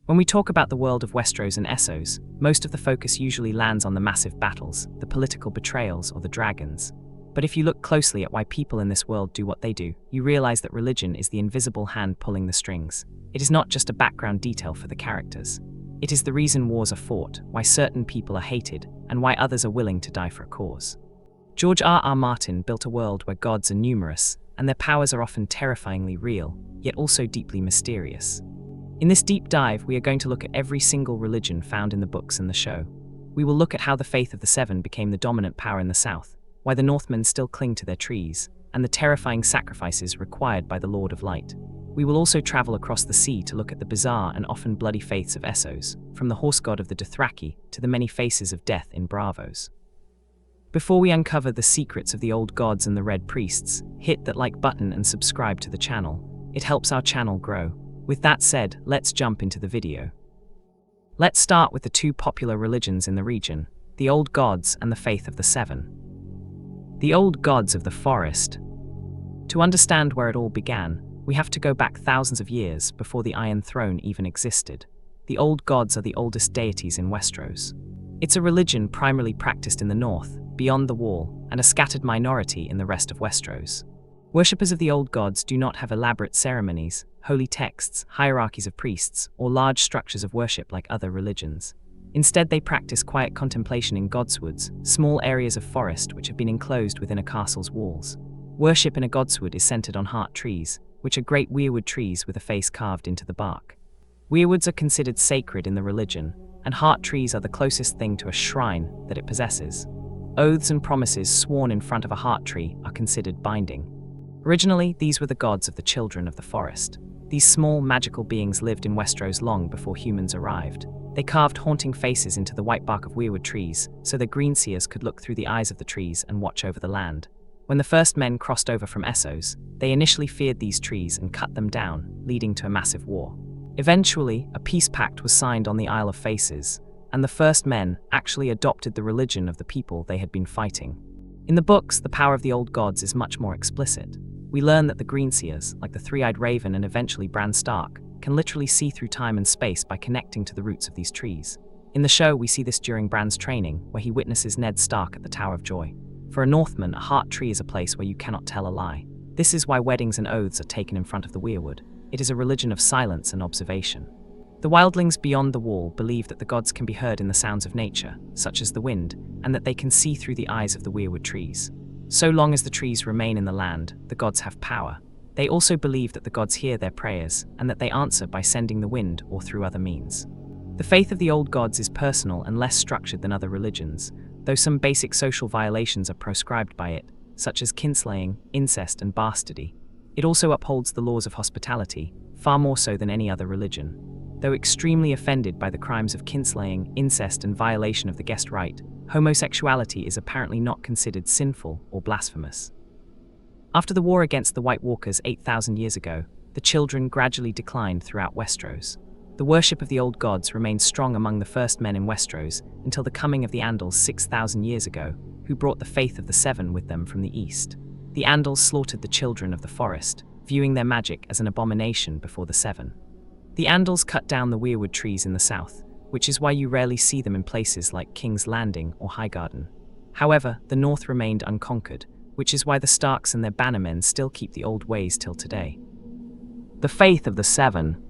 When we talk about the world of Westeros and Essos, most of the focus usually lands on the massive battles, the political betrayals, or the dragons. But if you look closely at why people in this world do what they do, you realize that religion is the invisible hand pulling the strings. It is not just a background detail for the characters. It is the reason wars are fought, why certain people are hated, and why others are willing to die for a cause. George R.R. Martin built a world where gods are numerous, and their powers are often terrifyingly real, yet also deeply mysterious. In this deep dive, we are going to look at every single religion found in the books and the show. We will look at how the faith of the Seven became the dominant power in the South, why the Northmen still cling to their trees, and the terrifying sacrifices required by the Lord of Light. We will also travel across the sea to look at the bizarre and often bloody faiths of Essos, from the horse god of the Dothraki to the many faces of death in Bravos. Before we uncover the secrets of the old gods and the red priests, hit that like button and subscribe to the channel. It helps our channel grow. With that said, let's jump into the video. Let's start with the two popular religions in the region, the old gods and the faith of the Seven. The old gods of the forest. To understand where it all began, we have to go back thousands of years before the Iron Throne even existed. The old gods are the oldest deities in Westeros. It's a religion primarily practiced in the north, beyond the wall, and a scattered minority in the rest of Westeros. Worshippers of the old gods do not have elaborate ceremonies, holy texts, hierarchies of priests, or large structures of worship like other religions. Instead, they practice quiet contemplation in godswoods, small areas of forest which have been enclosed within a castle's walls. Worship in a godswood is centered on heart trees, which are great weirwood trees with a face carved into the bark. Weirwoods are considered sacred in the religion, and heart trees are the closest thing to a shrine that it possesses. Oaths and promises sworn in front of a heart tree are considered binding. Originally, these were the gods of the children of the forest. These small, magical beings lived in Westeros long before humans arrived. They carved haunting faces into the white bark of weirwood trees, so the greenseers could look through the eyes of the trees and watch over the land. When the first men crossed over from Essos, they initially feared these trees and cut them down, leading to a massive war. Eventually, a peace pact was signed on the Isle of Faces, and the first men actually adopted the religion of the people they had been fighting. In the books, the power of the old gods is much more explicit. We learn that the greenseers, like the three-eyed raven and eventually Bran Stark, can literally see through time and space by connecting to the roots of these trees. In the show, we see this during Bran's training, where he witnesses Ned Stark at the Tower of Joy. For a Northman, a heart tree is a place where you cannot tell a lie. This is why weddings and oaths are taken in front of the weirwood. It is a religion of silence and observation. The wildlings beyond the wall believe that the gods can be heard in the sounds of nature, such as the wind, and that they can see through the eyes of the weirwood trees. So long as the trees remain in the land, the gods have power. They also believe that the gods hear their prayers, and that they answer by sending the wind or through other means. The faith of the old gods is personal and less structured than other religions, though some basic social violations are proscribed by it, such as kinslaying, incest, and bastardy. It also upholds the laws of hospitality, far more so than any other religion. Though extremely offended by the crimes of kinslaying, incest, and violation of the guest right, homosexuality is apparently not considered sinful or blasphemous. After the war against the White Walkers 8,000 years ago, the children gradually declined throughout Westeros. The worship of the old gods remained strong among the first men in Westeros until the coming of the Andals 6,000 years ago, who brought the faith of the Seven with them from the east. The Andals slaughtered the children of the forest, viewing their magic as an abomination before the Seven. The Andals cut down the weirwood trees in the south, which is why you rarely see them in places like King's Landing or Highgarden. However, the north remained unconquered, which is why the Starks and their bannermen still keep the old ways till today. The faith of the Seven.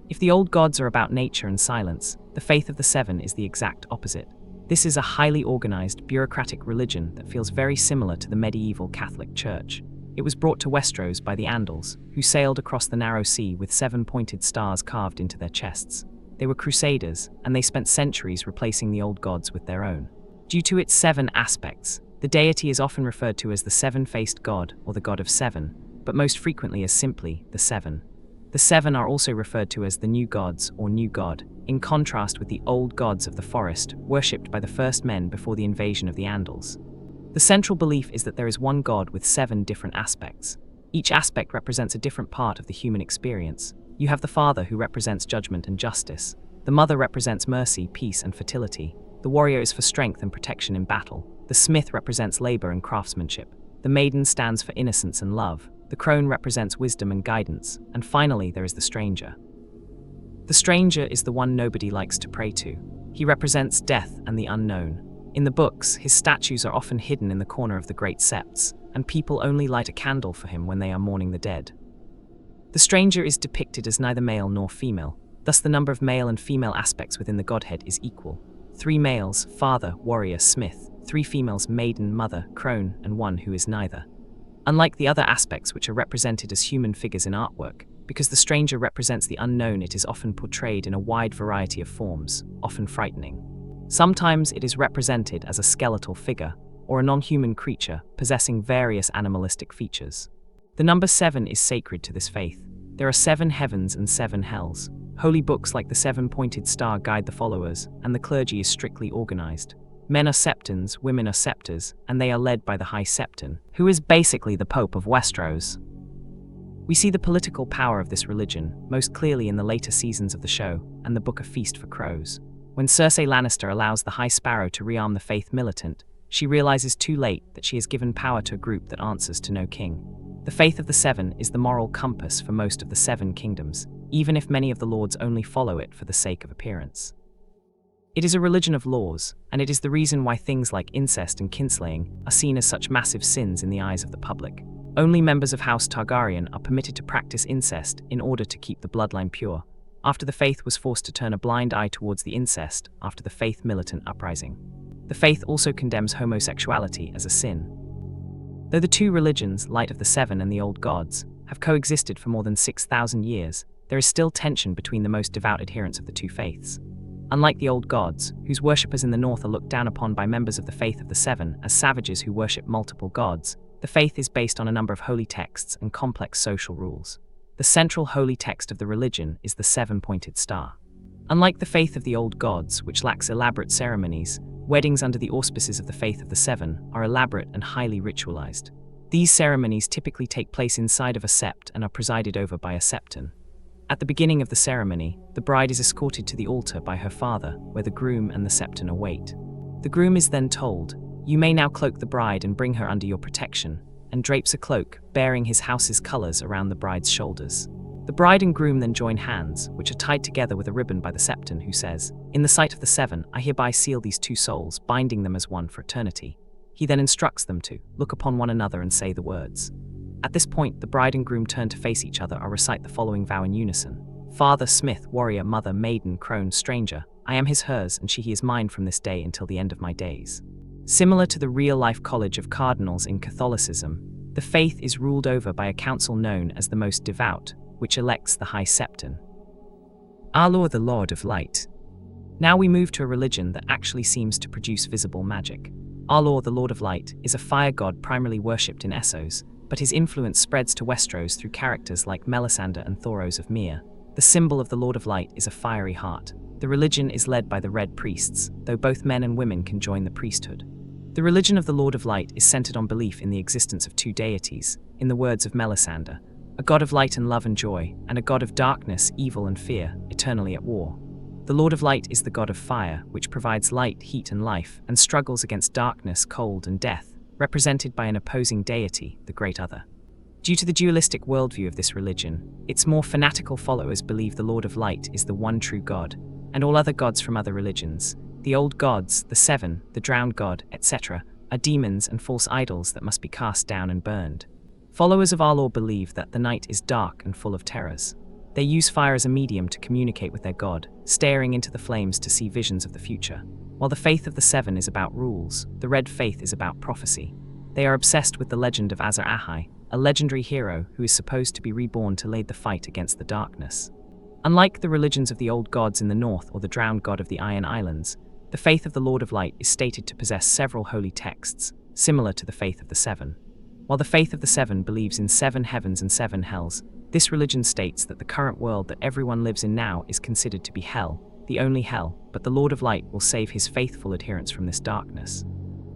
If the old gods are about nature and silence, the faith of the Seven is the exact opposite. This is a highly organized, bureaucratic religion that feels very similar to the medieval Catholic Church. It was brought to Westeros by the Andals, who sailed across the narrow sea with 7 pointed stars carved into their chests. They were crusaders, and they spent centuries replacing the old gods with their own. Due to its 7 aspects, the deity is often referred to as the seven-faced god or the god of seven, but most frequently as simply the Seven. The Seven are also referred to as the new gods or new god, in contrast with the old gods of the forest, worshipped by the first men before the invasion of the Andals. The central belief is that there is one god with 7 different aspects. Each aspect represents a different part of the human experience. You have the father, who represents judgment and justice. The mother represents mercy, peace, and fertility. The warrior is for strength and protection in battle. The smith represents labor and craftsmanship. The maiden stands for innocence and love. The crone represents wisdom and guidance. And finally, there is the stranger. The stranger is the one nobody likes to pray to. He represents death and the unknown. In the books, his statues are often hidden in the corner of the great septs, and people only light a candle for him when they are mourning the dead. The stranger is depicted as neither male nor female, thus the number of male and female aspects within the godhead is equal. 3 males, father, warrior, smith, 3 females, maiden, mother, crone, and 1 who is neither. Unlike the other aspects which are represented as human figures in artwork, because the stranger represents the unknown, it is often portrayed in a wide variety of forms, often frightening. Sometimes it is represented as a skeletal figure, or a non-human creature possessing various animalistic features. The number 7 is sacred to this faith. There are 7 heavens and 7 hells. Holy books like the 7-pointed star guide the followers, and the clergy is strictly organized. Men are septons, women are septors, and they are led by the High Septon, who is basically the Pope of Westeros. We see the political power of this religion most clearly in the later seasons of the show and the Book of Feast for Crows. When Cersei Lannister allows the High Sparrow to rearm the Faith militant, she realizes too late that she has given power to a group that answers to no king. The Faith of the Seven is the moral compass for most of the 7 kingdoms, even if many of the lords only follow it for the sake of appearance. It is a religion of laws, and it is the reason why things like incest and kinslaying are seen as such massive sins in the eyes of the public. Only members of House Targaryen are permitted to practice incest in order to keep the bloodline pure, after the Faith was forced to turn a blind eye towards the incest after the Faith militant uprising. The Faith also condemns homosexuality as a sin. Though the 2 religions, Light of the Seven and the Old Gods, have coexisted for more than 6,000 years, there is still tension between the most devout adherents of the 2 faiths. Unlike the Old Gods, whose worshippers in the north are looked down upon by members of the Faith of the Seven as savages who worship multiple gods, the Faith is based on a number of holy texts and complex social rules. The central holy text of the religion is the 7-pointed star. Unlike the Faith of the Old Gods, which lacks elaborate ceremonies, weddings under the auspices of the Faith of the Seven are elaborate and highly ritualized. These ceremonies typically take place inside of a sept and are presided over by a septon. At the beginning of the ceremony, the bride is escorted to the altar by her father, where the groom and the septon await. The groom is then told, "You may now cloak the bride and bring her under your protection," and drapes a cloak bearing his house's colors around the bride's shoulders. The bride and groom then join hands, which are tied together with a ribbon by the septon, who says, "In the sight of the 7, I hereby seal these 2 souls, binding them as one for eternity." He then instructs them to look upon one another and say the words. At this point, the bride and groom turn to face each other or recite the following vow in unison. "Father, smith, warrior, mother, maiden, crone, stranger, I am his, hers, and he is mine from this day until the end of my days." Similar to the real-life College of Cardinals in Catholicism, the Faith is ruled over by a council known as the Most Devout, which elects the High Septon. Our Lord, the Lord of Light. Now we move to a religion that actually seems to produce visible magic. Our Lord, the Lord of Light, is a fire god primarily worshipped in Essos, but his influence spreads to Westeros through characters like Melisandre and Thoros of Myr. The symbol of the Lord of Light is a fiery heart. The religion is led by the Red Priests, though both men and women can join the priesthood. The religion of the Lord of Light is centered on belief in the existence of 2 deities, in the words of Melisandre, a god of light and love and joy, and a god of darkness, evil and fear, eternally at war. The Lord of Light is the god of fire, which provides light, heat and life, and struggles against darkness, cold and death, represented by an opposing deity, the Great Other. Due to the dualistic worldview of this religion, its more fanatical followers believe the Lord of Light is the one true god, and all other gods from other religions, the old gods, the 7, the drowned god, etc., are demons and false idols that must be cast down and burned. Followers of our Lord believe that the night is dark and full of terrors. They use fire as a medium to communicate with their god, staring into the flames to see visions of the future. While the Faith of the 7 is about rules, the Red Faith is about prophecy. They are obsessed with the legend of Azor Ahai, a legendary hero who is supposed to be reborn to lead the fight against the darkness. Unlike the religions of the old gods in the north or the drowned god of the Iron Islands, the Faith of the Lord of Light is stated to possess several holy texts, similar to the Faith of the 7. While the Faith of the 7 believes in 7 heavens and 7 hells, this religion states that the current world that everyone lives in now is considered to be hell, the only hell, but the Lord of Light will save his faithful adherents from this darkness.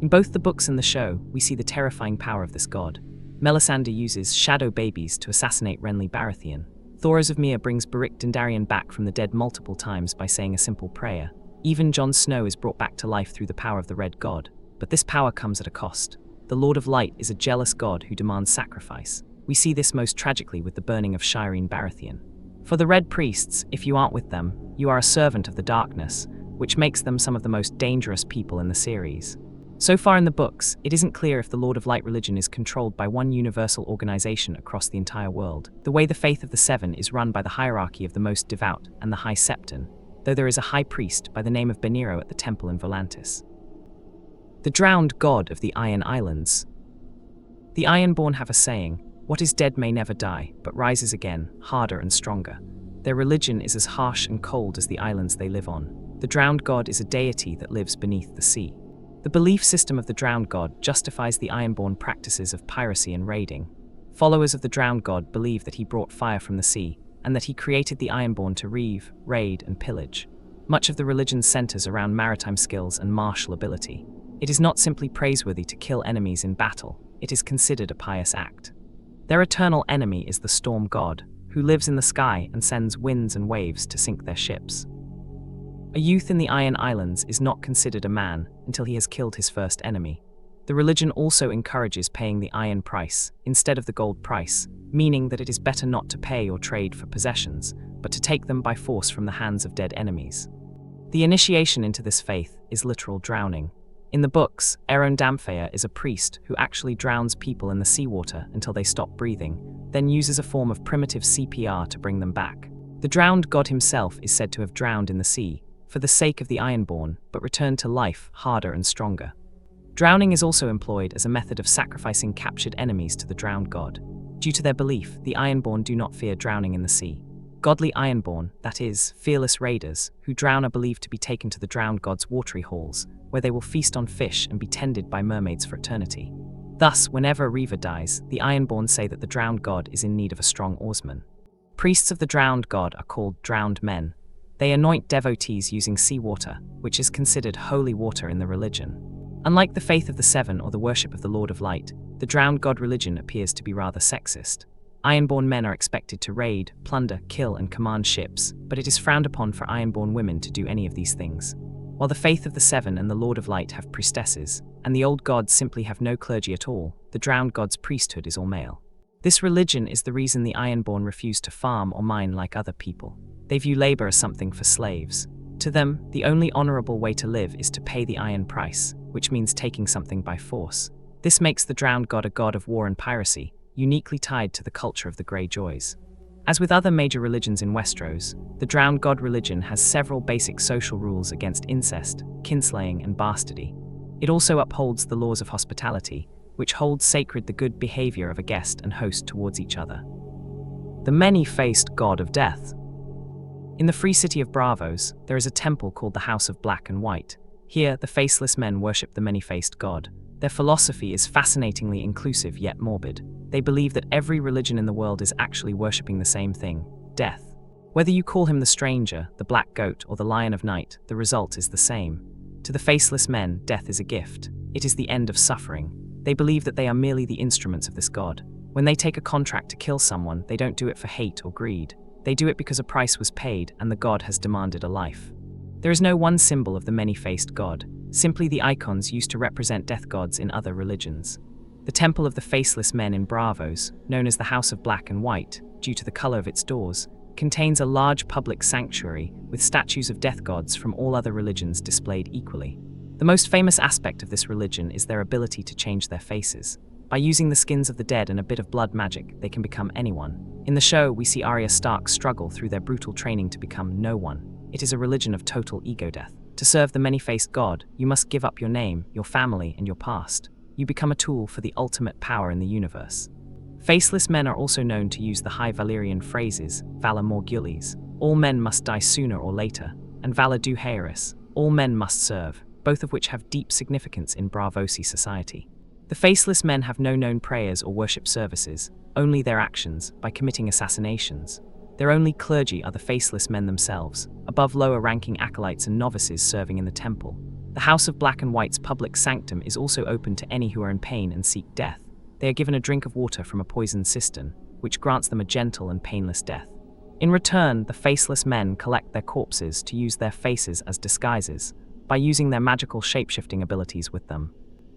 In both the books and the show, we see the terrifying power of this god. Melisandre uses shadow babies to assassinate Renly Baratheon. Thoros of Myr brings Beric Dondarrion back from the dead multiple times by saying a simple prayer. Even Jon Snow is brought back to life through the power of the Red God, but this power comes at a cost. The Lord of Light is a jealous god who demands sacrifice. We see this most tragically with the burning of Shireen Baratheon. For the Red Priests, if you aren't with them, you are a servant of the darkness, which makes them some of the most dangerous people in the series. So far in the books, it isn't clear if the Lord of Light religion is controlled by one universal organization across the entire world. The way the faith of the Seven is run by the hierarchy of the most devout and the High Septon, though there is a high priest by the name of Beniro at the temple in Volantis. The drowned god of the Iron Islands. The Ironborn have a saying, "What is dead may never die, but rises again, harder and stronger." Their religion is as harsh and cold as the islands they live on. The drowned god is a deity that lives beneath the sea. The belief system of the drowned god justifies the Ironborn practices of piracy and raiding. Followers of the drowned god believe that he brought fire from the sea, and that he created the Ironborn to reave, raid, and pillage. Much of the religion centers around maritime skills and martial ability. It is not simply praiseworthy to kill enemies in battle, it is considered a pious act. Their eternal enemy is the storm god, who lives in the sky and sends winds and waves to sink their ships. A youth in the Iron Islands is not considered a man until he has killed his first enemy. The religion also encourages paying the iron price instead of the gold price, meaning that it is better not to pay or trade for possessions, but to take them by force from the hands of dead enemies. The initiation into this faith is literal drowning. In the books, Aegon Damphayer is a priest who actually drowns people in the seawater until they stop breathing, then uses a form of primitive CPR to bring them back. The drowned god himself is said to have drowned in the sea, for the sake of the Ironborn, but returned to life harder and stronger. Drowning is also employed as a method of sacrificing captured enemies to the drowned god. Due to their belief, the Ironborn do not fear drowning in the sea. Godly Ironborn, that is, fearless raiders, who drown are believed to be taken to the drowned god's watery halls, where they will feast on fish and be tended by mermaids for eternity. Thus, whenever a reaver dies, the Ironborn say that the drowned god is in need of a strong oarsman. Priests of the drowned god are called drowned men. They anoint devotees using seawater, which is considered holy water in the religion. Unlike the faith of the Seven or the worship of the Lord of Light, the drowned god religion appears to be rather sexist. Ironborn men are expected to raid, plunder, kill, and command ships, but it is frowned upon for Ironborn women to do any of these things. While the faith of the Seven and the Lord of Light have priestesses, and the old gods simply have no clergy at all, the drowned god's priesthood is all male. This religion is the reason the Ironborn refuse to farm or mine like other people. They view labor as something for slaves. To them, the only honorable way to live is to pay the iron price, which means taking something by force. This makes the drowned god a god of war and piracy, uniquely tied to the culture of the Greyjoys. As with other major religions in Westeros, the drowned god religion has several basic social rules against incest, kinslaying, and bastardy. It also upholds the laws of hospitality, which holds sacred the good behavior of a guest and host towards each other. The many-faced god of death. In the free city of Braavos, there is a temple called the House of Black and White. Here, the Faceless Men worship the many-faced god. Their philosophy is fascinatingly inclusive yet morbid. They believe that every religion in the world is actually worshipping the same thing, death. Whether you call him the Stranger, the Black Goat, or the Lion of Night, the result is the same. To the Faceless Men, death is a gift. It is the end of suffering. They believe that they are merely the instruments of this god. When they take a contract to kill someone, they don't do it for hate or greed. They do it because a price was paid and the god has demanded a life. There is no one symbol of the many-faced god, simply the icons used to represent death gods in other religions. The Temple of the Faceless Men in Braavos, known as the House of Black and White, due to the color of its doors, contains a large public sanctuary with statues of death gods from all other religions displayed equally. The most famous aspect of this religion is their ability to change their faces. By using the skins of the dead and a bit of blood magic, they can become anyone. In the show, we see Arya Stark struggle through their brutal training to become no one. It is a religion of total ego death. To serve the many-faced god, you must give up your name, your family, and your past. You become a tool for the ultimate power in the universe. Faceless men are also known to use the High Valyrian phrases, Vala Morgulis, all men must die sooner or later, and Vala Du Haeris, all men must serve, both of which have deep significance in Braavosi society. The Faceless Men have no known prayers or worship services, only their actions, by committing assassinations. Their only clergy are the Faceless Men themselves, above lower-ranking acolytes and novices serving in the temple. The House of Black and White's public sanctum is also open to any who are in pain and seek death. They are given a drink of water from a poisoned cistern, which grants them a gentle and painless death. In return, the Faceless Men collect their corpses to use their faces as disguises, by using their magical shape-shifting abilities with them.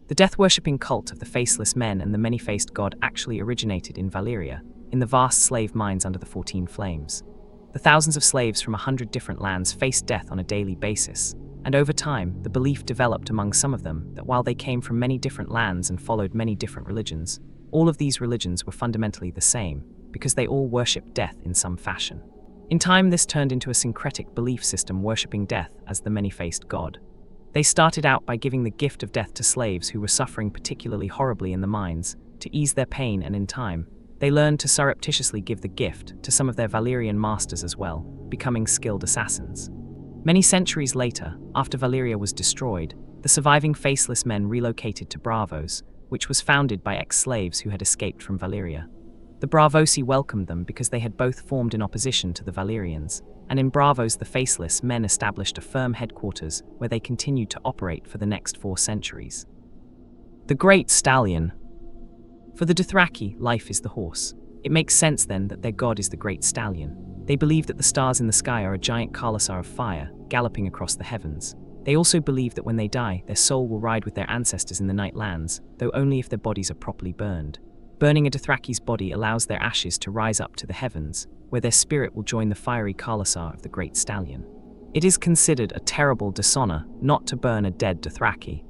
The death-worshipping cult of the Faceless Men and the many-faced god actually originated in Valyria, in the vast slave mines under the 14 Flames. The thousands of slaves from 100 different lands faced death on a daily basis, and over time, the belief developed among some of them that while they came from many different lands and followed many different religions, all of these religions were fundamentally the same, because they all worshipped death in some fashion. In time, this turned into a syncretic belief system worshipping death as the many-faced god. They started out by giving the gift of death to slaves who were suffering particularly horribly in the mines, to ease their pain, and in time, they learned to surreptitiously give the gift to some of their Valyrian masters as well, becoming skilled assassins. Many centuries later, after Valyria was destroyed, the surviving Faceless Men relocated to Braavos, which was founded by ex-slaves who had escaped from Valyria. The Braavosi welcomed them because they had both formed in opposition to the Valyrians, and in Braavos the Faceless Men established a firm headquarters where they continued to operate for the next 4 centuries. The Great Stallion. For the Dothraki, life is the horse. It makes sense then that their god is the Great Stallion. They believe that the stars in the sky are a giant Kalasar of fire, galloping across the heavens. They also believe that when they die, their soul will ride with their ancestors in the night lands, though only if their bodies are properly burned. Burning a Dothraki's body allows their ashes to rise up to the heavens, where their spirit will join the fiery Kalasar of the Great Stallion. It is considered a terrible dishonor not to burn a dead Dothraki.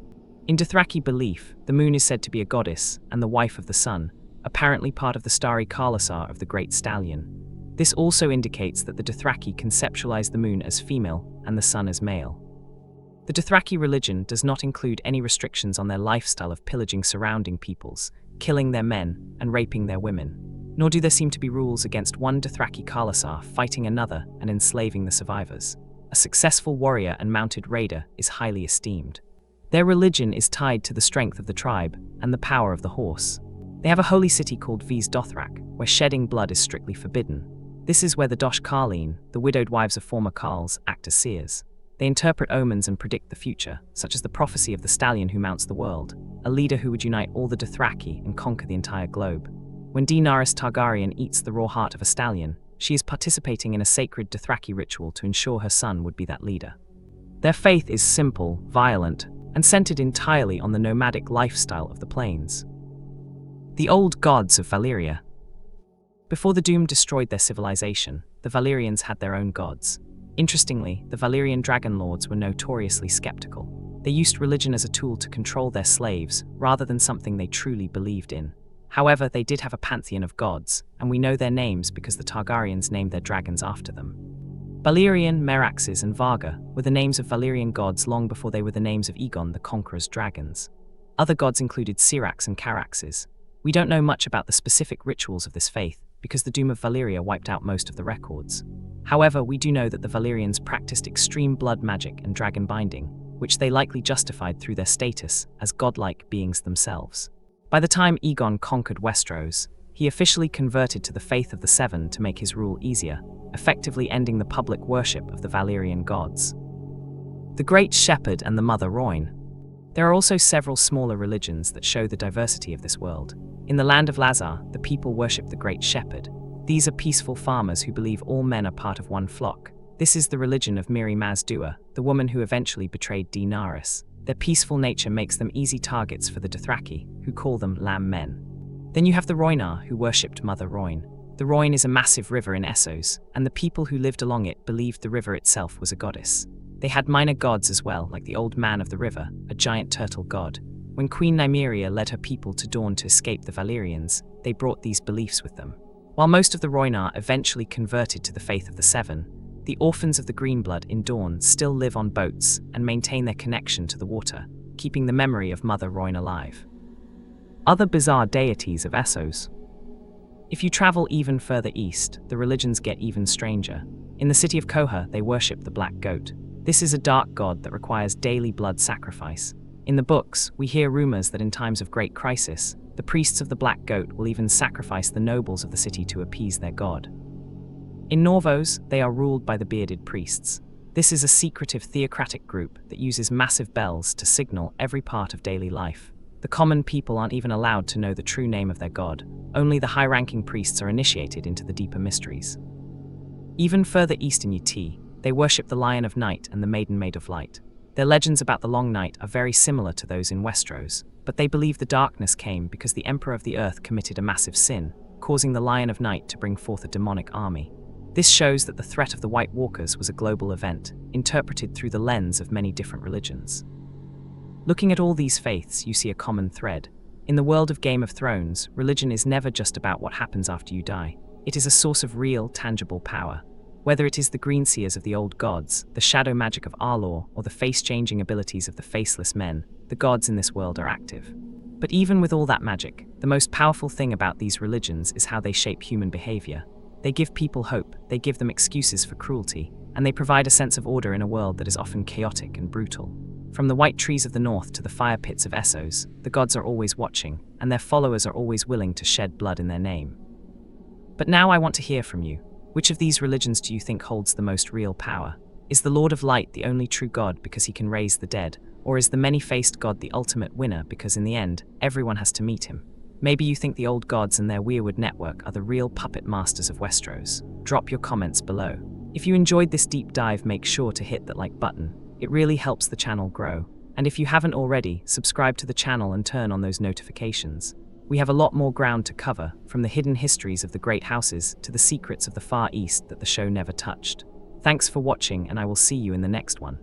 In Dothraki belief, the moon is said to be a goddess and the wife of the sun, apparently part of the starry Kalasar of the Great Stallion. This also indicates that the Dothraki conceptualize the moon as female and the sun as male. The Dothraki religion does not include any restrictions on their lifestyle of pillaging surrounding peoples, killing their men, and raping their women. Nor do there seem to be rules against one Dothraki Kalasar fighting another and enslaving the survivors. A successful warrior and mounted raider is highly esteemed. Their religion is tied to the strength of the tribe and the power of the horse. They have a holy city called Ves Dothrak, where shedding blood is strictly forbidden. This is where the Dosh Karleen, the widowed wives of former Karls, act as seers. They interpret omens and predict the future, such as the prophecy of the stallion who mounts the world, a leader who would unite all the Dothraki and conquer the entire globe. When Daenerys Targaryen eats the raw heart of a stallion, she is participating in a sacred Dothraki ritual to ensure her son would be that leader. Their faith is simple, violent, and centered entirely on the nomadic lifestyle of the plains. The old gods of Valyria. Before the Doom destroyed their civilization, the Valyrians had their own gods. Interestingly, the Valyrian dragon lords were notoriously skeptical. They used religion as a tool to control their slaves, rather than something they truly believed in. However, they did have a pantheon of gods, and we know their names because the Targaryens named their dragons after them. Balerion, Meraxes, and Varga were the names of Valyrian gods long before they were the names of Aegon the Conqueror's dragons. Other gods included Syrax and Caraxes. We don't know much about the specific rituals of this faith, because the Doom of Valyria wiped out most of the records. However, we do know that the Valyrians practiced extreme blood magic and dragon binding, which they likely justified through their status as godlike beings themselves. By the time Aegon conquered Westeros, he officially converted to the faith of the Seven to make his rule easier, effectively ending the public worship of the Valyrian gods. The Great Shepherd and the Mother Roin. There are also several smaller religions that show the diversity of this world. In the land of Lazar, the people worship the Great Shepherd. These are peaceful farmers who believe all men are part of one flock. This is the religion of Miri Mazdua, the woman who eventually betrayed Daenerys. Their peaceful nature makes them easy targets for the Dothraki, who call them lamb men. Then you have the Roinar, who worshipped Mother Roin. The Roin is a massive river in Essos, and the people who lived along it believed the river itself was a goddess. They had minor gods as well, like the Old Man of the River, a giant turtle god. When Queen Nymeria led her people to Dorne to escape the Valyrians, they brought these beliefs with them. While most of the Roinar eventually converted to the faith of the Seven, the orphans of the Greenblood in Dorne still live on boats and maintain their connection to the water, keeping the memory of Mother Roin alive. Other bizarre deities of Essos. If you travel even further east, the religions get even stranger. In the city of Koha, they worship the black goat. This is a dark god that requires daily blood sacrifice. In the books, we hear rumors that in times of great crisis, the priests of the black goat will even sacrifice the nobles of the city to appease their god. In Norvos, they are ruled by the bearded priests. This is a secretive theocratic group that uses massive bells to signal every part of daily life. The common people aren't even allowed to know the true name of their god. Only the high-ranking priests are initiated into the deeper mysteries. Even further east in Yati, they worship the Lion of Night and the Maiden Maid of Light. Their legends about the Long Night are very similar to those in Westeros, but they believe the darkness came because the Emperor of the Earth committed a massive sin, causing the Lion of Night to bring forth a demonic army. This shows that the threat of the White Walkers was a global event, interpreted through the lens of many different religions. Looking at all these faiths, you see a common thread. In the world of Game of Thrones, religion is never just about what happens after you die. It is a source of real, tangible power. Whether it is the green seers of the old gods, the shadow magic of Arlor, or the face-changing abilities of the Faceless Men, the gods in this world are active. But even with all that magic, the most powerful thing about these religions is how they shape human behavior. They give people hope, they give them excuses for cruelty, and they provide a sense of order in a world that is often chaotic and brutal. From the white trees of the north to the fire pits of Essos, the gods are always watching, and their followers are always willing to shed blood in their name. But now I want to hear from you. Which of these religions do you think holds the most real power? Is the Lord of Light the only true God because he can raise the dead, or is the many-faced God the ultimate winner because in the end, everyone has to meet him? Maybe you think the old gods and their weirwood network are the real puppet masters of Westeros. Drop your comments below. If you enjoyed this deep dive, make sure to hit that like button. It really helps the channel grow. And if you haven't already, subscribe to the channel and turn on those notifications. We have a lot more ground to cover, from the hidden histories of the great houses to the secrets of the Far East that the show never touched. Thanks for watching, and I will see you in the next one.